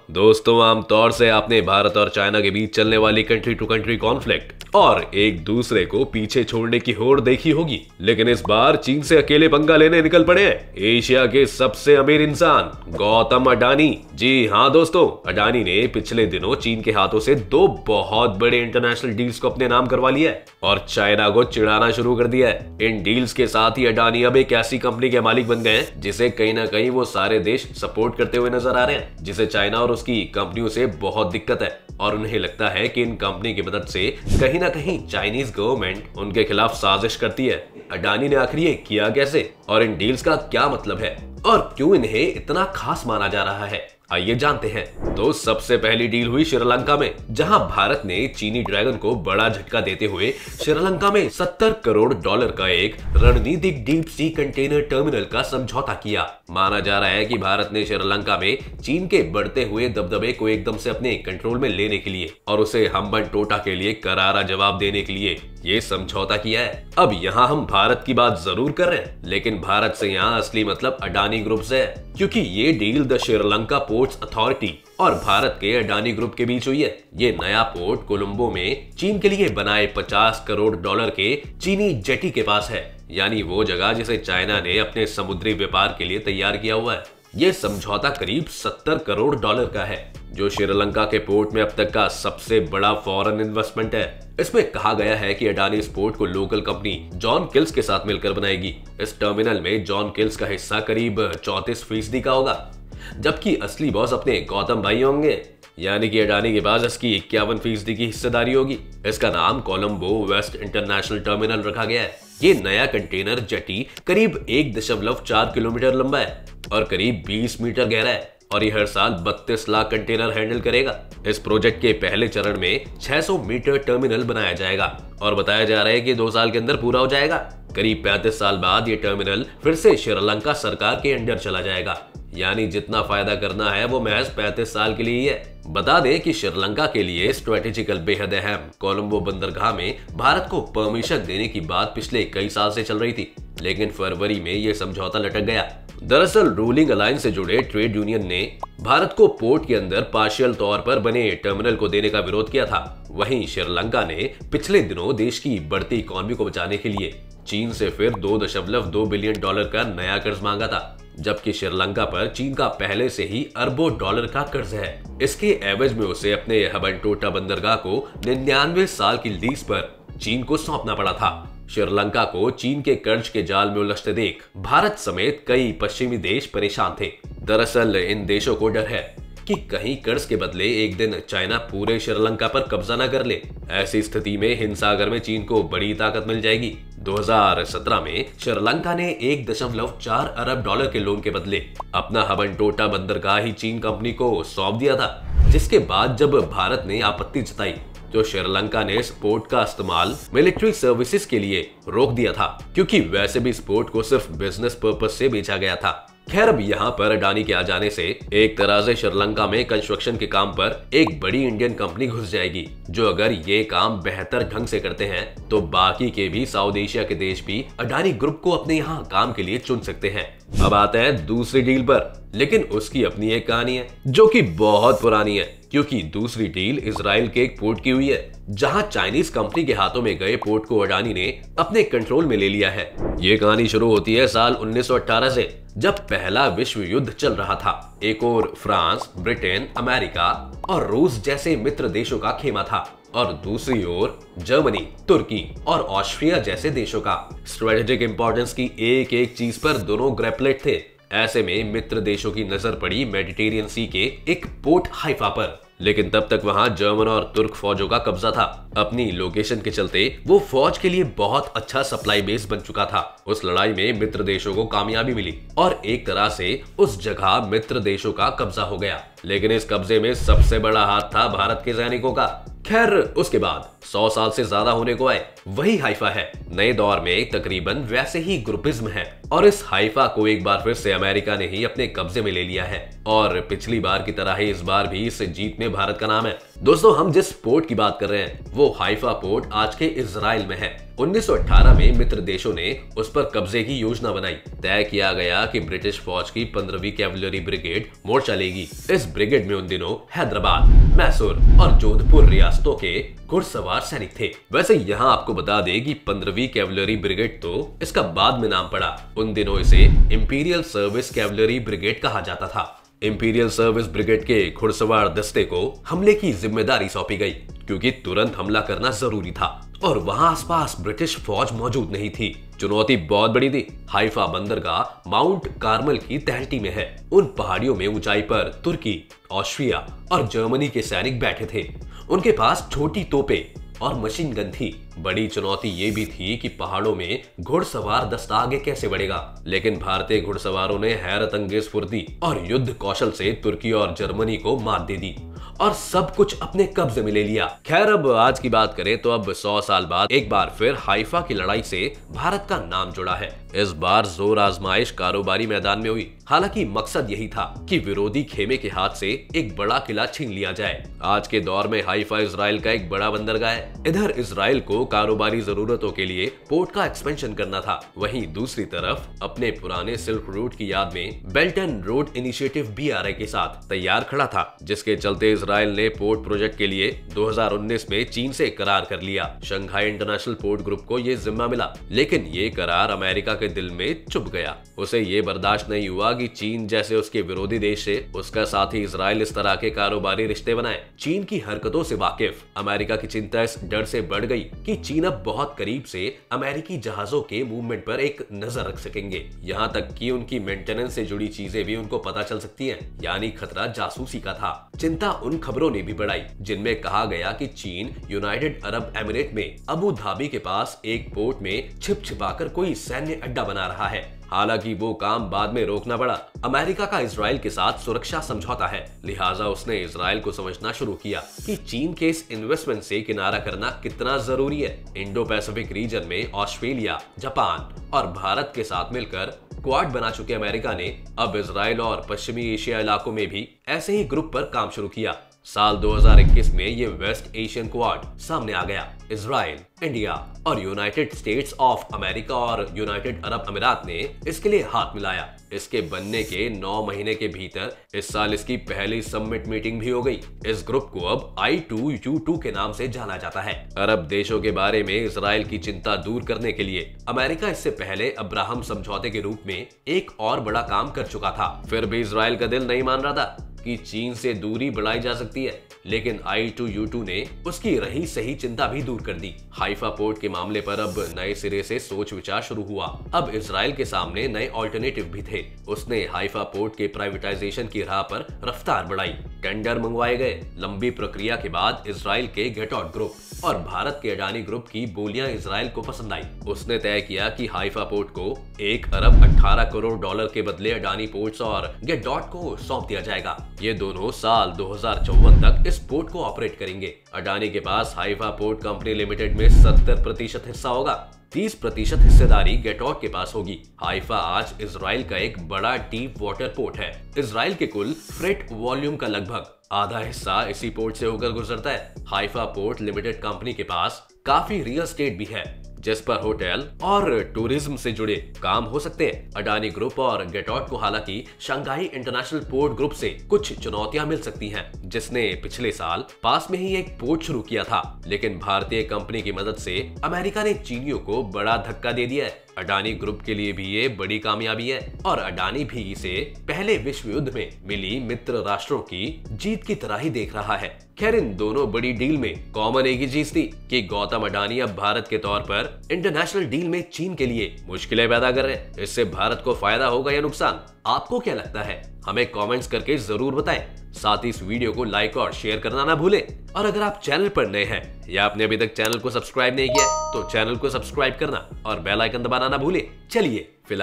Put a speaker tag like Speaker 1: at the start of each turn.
Speaker 1: दोस्तों, आमतौर से आपने भारत और चाइना के बीच चलने वाली कंट्री टू कंट्री कॉन्फ्लिक्ट और एक दूसरे को पीछे छोड़ने की होड़ देखी होगी, लेकिन इस बार चीन से अकेले पंगा लेने निकल पड़े हैं एशिया के सबसे अमीर इंसान गौतम अडानी। जी हाँ दोस्तों, अडानी ने पिछले दिनों चीन के हाथों से दो बहुत बड़े इंटरनेशनल डील्स को अपने नाम करवा लिया है और चाइना को चिढ़ाना शुरू कर दिया है। इन डील्स के साथ ही अडानी अब एक ऐसी कंपनी के मालिक बन गए हैं जिसे कहीं ना कहीं वो सारे देश सपोर्ट करते हुए नजर आ रहे हैं, जिसे चाइना और उसकी कंपनियों से बहुत दिक्कत है और उन्हें लगता है कि इन कंपनी की मदद से कहीं ना कहीं चाइनीज गवर्नमेंट उनके खिलाफ साजिश करती है। अडानी ने आखिर ये किया कैसे और इन डील्स का क्या मतलब है और क्यों इन्हें इतना खास माना जा रहा है, आइए जानते हैं। तो सबसे पहली डील हुई श्रीलंका में, जहां भारत ने चीनी ड्रैगन को बड़ा झटका देते हुए श्रीलंका में $70 करोड़ का एक रणनीतिक डीप सी कंटेनर टर्मिनल का समझौता किया। माना जा रहा है कि भारत ने श्रीलंका में चीन के बढ़ते हुए दबदबे को एकदम से अपने कंट्रोल में लेने के लिए और उसे हम्बन टोटा के लिए करारा जवाब देने के लिए ये समझौता किया है। अब यहाँ हम भारत की बात जरूर कर रहे हैं, लेकिन भारत से यहाँ असली मतलब अडानी ग्रुप से है, क्योंकि ये deal the Sri Lanka ports authority और भारत के अडानी ग्रुप के बीच हुई है। ये नया पोर्ट कोलंबो में चीन के लिए बनाए $50 करोड़ के चीनी जेटी के पास है, यानी वो जगह जिसे चाइना ने अपने समुद्री व्यापार के लिए तैयार किया हुआ है। ये समझौता करीब $70 करोड़ का है, जो श्रीलंका के पोर्ट में अब तक का सबसे बड़ा फॉरेन इन्वेस्टमेंट है। इसमें कहा गया है कि अडानी इस पोर्ट को लोकल कंपनी जॉन किल्स के साथ मिलकर बनाएगी। इस टर्मिनल में जॉन किल्स का हिस्सा करीब 34% का होगा, जबकि असली बॉस अपने गौतम भाई होंगे, यानी कि अडानी के पास इसकी 51% की हिस्सेदारी होगी। इसका नाम कोलंबो वेस्ट इंटरनेशनल टर्मिनल रखा गया है। ये नया कंटेनर जेटी करीब 1.4 किलोमीटर लंबा है और करीब 20 मीटर गहरा है और ये हर साल 32 लाख कंटेनर हैंडल करेगा। इस प्रोजेक्ट के पहले चरण में 600 मीटर टर्मिनल बनाया जाएगा और बताया जा रहा है कि 2 साल के अंदर पूरा हो जाएगा। करीब 35 साल बाद ये टर्मिनल फिर से श्रीलंका सरकार के अंडर चला जाएगा, यानी जितना फायदा करना है वो महज 35 साल के लिए ही है। बता दें कि श्रीलंका के लिए स्ट्रेटेजिकल बेहद अहम कोलंबो बंदरगाह में भारत को परमिशन देने की बात पिछले कई साल से चल रही थी, लेकिन फरवरी में ये समझौता लटक गया। दरअसल रूलिंग अलायंस से जुड़े ट्रेड यूनियन ने भारत को पोर्ट के अंदर पार्शियल तौर पर बने टर्मिनल को देने का विरोध किया था। वहीं श्रीलंका ने पिछले दिनों देश की बढ़ती इकोनॉमी को बचाने के लिए चीन से फिर $2.2 बिलियन का नया कर्ज मांगा था, जबकि श्रीलंका पर चीन का पहले से ही अरबों डॉलर का कर्ज है। इसके एवज में उसे अपने हम्बन टोटा बंदरगाह को 99 साल की लीज पर चीन को सौंपना पड़ा था। श्रीलंका को चीन के कर्ज के जाल में उलझते देख भारत समेत कई पश्चिमी देश परेशान थे। दरअसल इन देशों को डर है कि कहीं कर्ज के बदले एक दिन चाइना पूरे श्रीलंका पर कब्जा न कर ले। ऐसी स्थिति में हिंद सागर में चीन को बड़ी ताकत मिल जाएगी। 2017 में श्रीलंका ने $1.4 अरब के लोन के बदले अपना हम्बन टोटा बंदरगाह ही चीन कंपनी को सौंप दिया था, जिसके बाद जब भारत ने आपत्ति जताई तो श्रीलंका ने इस पोर्ट का इस्तेमाल मिलिट्री सर्विसेज के लिए रोक दिया था, क्योंकि वैसे भी इस पोर्ट को सिर्फ बिजनेस पर्पस से बेचा गया था। खैर, अब यहाँ पर अडानी के आ जाने से एक तरह से श्रीलंका में कंस्ट्रक्शन के काम पर एक बड़ी इंडियन कंपनी घुस जाएगी, जो अगर ये काम बेहतर ढंग से करते हैं तो बाकी के भी साउथ एशिया के देश भी अडानी ग्रुप को अपने यहाँ काम के लिए चुन सकते हैं। अब आते हैं दूसरी डील पर, लेकिन उसकी अपनी एक कहानी है जो कि बहुत पुरानी है, क्योंकि दूसरी डील इजराइल के एक पोर्ट की हुई है, जहां चाइनीज कंपनी के हाथों में गए पोर्ट को अडानी ने अपने कंट्रोल में ले लिया है। ये कहानी शुरू होती है साल 1918 से, जब पहला विश्व युद्ध चल रहा था। एक और फ्रांस, ब्रिटेन, अमेरिका और रूस जैसे मित्र देशों का खेमा था और दूसरी ओर जर्मनी, तुर्की और ऑस्ट्रिया जैसे देशों का। स्ट्रेटेजिक इंपॉर्टेंस की एक एक चीज पर दोनों ग्रेपलेट थे। ऐसे में मित्र देशों की नजर पड़ी मेडिटेरियन सी के एक पोर्ट हाइफा पर, लेकिन तब तक वहां जर्मन और तुर्क फौजों का कब्जा था। अपनी लोकेशन के चलते वो फौज के लिए बहुत अच्छा सप्लाई बेस बन चुका था। उस लड़ाई में मित्र देशों को कामयाबी मिली और एक तरह से उस जगह मित्र देशों का कब्जा हो गया, लेकिन इस कब्जे में सबसे बड़ा हाथ था भारत के सैनिकों का। खैर, उसके बाद 100 साल से ज्यादा होने को आए, वही हाइफा है। नए दौर में तकरीबन वैसे ही ग्रुपिज्म है और इस हाइफा को एक बार फिर से अमेरिका ने ही अपने कब्जे में ले लिया है और पिछली बार की तरह ही इस बार भी इस जीत में भारत का नाम है। दोस्तों, हम जिस पोर्ट की बात कर रहे हैं वो हाइफा पोर्ट आज के इजराइल में है। 1918 में मित्र देशों ने उस पर कब्जे की योजना बनाई। तय किया गया कि ब्रिटिश फौज की 15वीं कैवलरी ब्रिगेड मोर्चा लेगी। इस ब्रिगेड में उन दिनों हैदराबाद, मैसूर और जोधपुर रियासतों के घुड़सवार सैनिक थे। वैसे यहाँ आपको बता दें कि 15वीं कैवलरी ब्रिगेड तो इसका बाद में नाम पड़ा। उन दिनों इसे इंपीरियल सर्विस कैवलरी ब्रिगेड कहा जाता था। इंपीरियल सर्विस ब्रिगेड के घुड़सवार दस्ते को हमले की जिम्मेदारी सौंपी गई क्योंकि तुरंत हमला करना जरूरी था और वहां आसपास ब्रिटिश फौज मौजूद नहीं थी। चुनौती बहुत बड़ी थी। हाइफा बंदरगाह माउंट कार्मल की तहल्टी में है। उन पहाड़ियों में ऊंचाई पर तुर्की, ऑस्ट्रिया और जर्मनी के सैनिक बैठे थे। उनके पास छोटी तोपें और मशीन गन थी। बड़ी चुनौती ये भी थी कि पहाड़ों में घुड़सवार दस्ता आगे कैसे बढ़ेगा, लेकिन भारतीय घुड़सवारों ने हैरत अंगेज फुर्ती और युद्ध कौशल से तुर्की और जर्मनी को मात दे दी और सब कुछ अपने कब्जे में ले लिया। खैर, अब आज की बात करें तो अब 100 साल बाद एक बार फिर हाइफा की लड़ाई से भारत का नाम जुड़ा है। इस बार जोर आजमाइश कारोबारी मैदान में हुई। हालांकि मकसद यही था कि विरोधी खेमे के हाथ से एक बड़ा किला छीन लिया जाए। आज के दौर में हाइफा इजराइल का एक बड़ा बंदरगाह है। इधर इजराइल को कारोबारी जरूरतों के लिए पोर्ट का एक्सपेंशन करना था, वहीं दूसरी तरफ अपने पुराने सिल्क रूट की याद में belt and road initiative BRI के साथ तैयार खड़ा था, जिसके चलते इजराइल ने पोर्ट प्रोजेक्ट के लिए 2019 में चीन से करार कर लिया। शंघाई इंटरनेशनल पोर्ट ग्रुप को ये जिम्मा मिला, लेकिन ये करार अमेरिका के दिल में चुभ गया। उसे ये बर्दाश्त नहीं हुआ कि चीन जैसे उसके विरोधी देश से उसका साथी इजराइल इस तरह के कारोबारी रिश्ते बनाए। चीन की हरकतों से वाकिफ अमेरिका की चिंता इस डर से बढ़ गई कि चीन अब बहुत करीब से अमेरिकी जहाजों के मूवमेंट पर एक नजर रख सकेंगे। यहाँ तक कि उनकी मेंटेनेंस से जुड़ी चीजें भी उनको पता चल सकती हैं। यानी खतरा जासूसी का था। चिंता उन खबरों ने भी बढ़ाई जिनमें कहा गया कि चीन यूनाइटेड अरब एमिरेट में अबू धाबी के पास एक पोर्ट में छिपाकर कोई सैन्य अड्डा बना रहा है। हालांकि वो काम बाद में रोकना पड़ा। अमेरिका का इजराइल के साथ सुरक्षा समझौता है, लिहाजा उसने इजराइल को समझना शुरू किया कि चीन के इस इन्वेस्टमेंट से किनारा करना कितना जरूरी है। इंडो पैसिफिक रीजन में ऑस्ट्रेलिया, जापान और भारत के साथ मिलकर क्वाड बना चुके अमेरिका ने अब इजराइल और पश्चिमी एशिया इलाकों में भी ऐसे ही ग्रुप पर काम शुरू किया। साल 2021 में ये वेस्ट एशियन क्वाड सामने आ गया। इजराइल, इंडिया और यूनाइटेड स्टेट्स ऑफ अमेरिका और यूनाइटेड अरब अमीरात ने इसके लिए हाथ मिलाया। इसके बनने के 9 महीने के भीतर इस साल इसकी पहली समिट मीटिंग भी हो गई। इस ग्रुप को अब I2U2 के नाम से जाना जाता है। अरब देशों के बारे में इजराइल की चिंता दूर करने के लिए अमेरिका इससे पहले अब्राहम समझौते के रूप में एक और बड़ा काम कर चुका था। फिर भी इजराइल का दिल नहीं मान रहा था कि चीन से दूरी बढ़ाई जा सकती है, लेकिन I2U2 ने उसकी रही सही चिंता भी दूर कर दी। हाइफा पोर्ट के मामले पर अब नए सिरे से सोच विचार शुरू हुआ। अब इजराइल के सामने नए ऑल्टरनेटिव भी थे। उसने हाइफा पोर्ट के प्राइवेटाइजेशन की राह पर रफ्तार बढ़ाई। टेंडर मंगवाए गए। लंबी प्रक्रिया के बाद इजराइल के गेटॉट ग्रुप और भारत के अडानी ग्रुप की बोलियां इजराइल को पसंद आई। उसने तय किया कि हाइफा पोर्ट को 1 अरब 18 करोड़ डॉलर के बदले अडानी पोर्ट्स और गेटॉट को सौंप दिया जाएगा। ये दोनों साल 2054 तक इस पोर्ट को ऑपरेट करेंगे। अडानी के पास हाइफा पोर्ट कंपनी लिमिटेड में 70% हिस्सा होगा। 30% हिस्सेदारी गेटॉट के पास होगी। हाइफा आज इजराइल का एक बड़ा डीप वाटर पोर्ट है। इजराइल के कुल फ्रेट वॉल्यूम का लगभग आधा हिस्सा इसी पोर्ट से होकर गुजरता है। हाइफा पोर्ट लिमिटेड कंपनी के पास काफी रियल एस्टेट भी है, जिस पर होटल और टूरिज्म से जुड़े काम हो सकते हैं। अडानी ग्रुप और गेटॉट को हालांकि शंघाई इंटरनेशनल पोर्ट ग्रुप से कुछ चुनौतियां मिल सकती हैं, जिसने पिछले साल पास में ही एक पोर्ट शुरू किया था, लेकिन भारतीय कंपनी की मदद से अमेरिका ने चीनियों को बड़ा धक्का दे दिया है। अडानी ग्रुप के लिए भी ये बड़ी कामयाबी है और अडानी भी इसे पहले विश्व युद्ध में मिली मित्र राष्ट्रों की जीत की तरह ही देख रहा है। खैर, इन दोनों बड़ी डील में कॉमन एक ही चीज थी कि गौतम अडानी अब भारत के तौर पर इंटरनेशनल डील में चीन के लिए मुश्किलें पैदा कर रहे हैं। इससे भारत को फायदा होगा या नुकसान? आपको क्या लगता है? हमें कमेंट्स करके जरूर बताएं। साथ ही इस वीडियो को लाइक और शेयर करना ना भूलें। और अगर आप चैनल पर नए हैं या आपने अभी तक चैनल को सब्सक्राइब नहीं किया तो चैनल को सब्सक्राइब करना और बेल आइकन दबाना ना भूलें। चलिए फिलहाल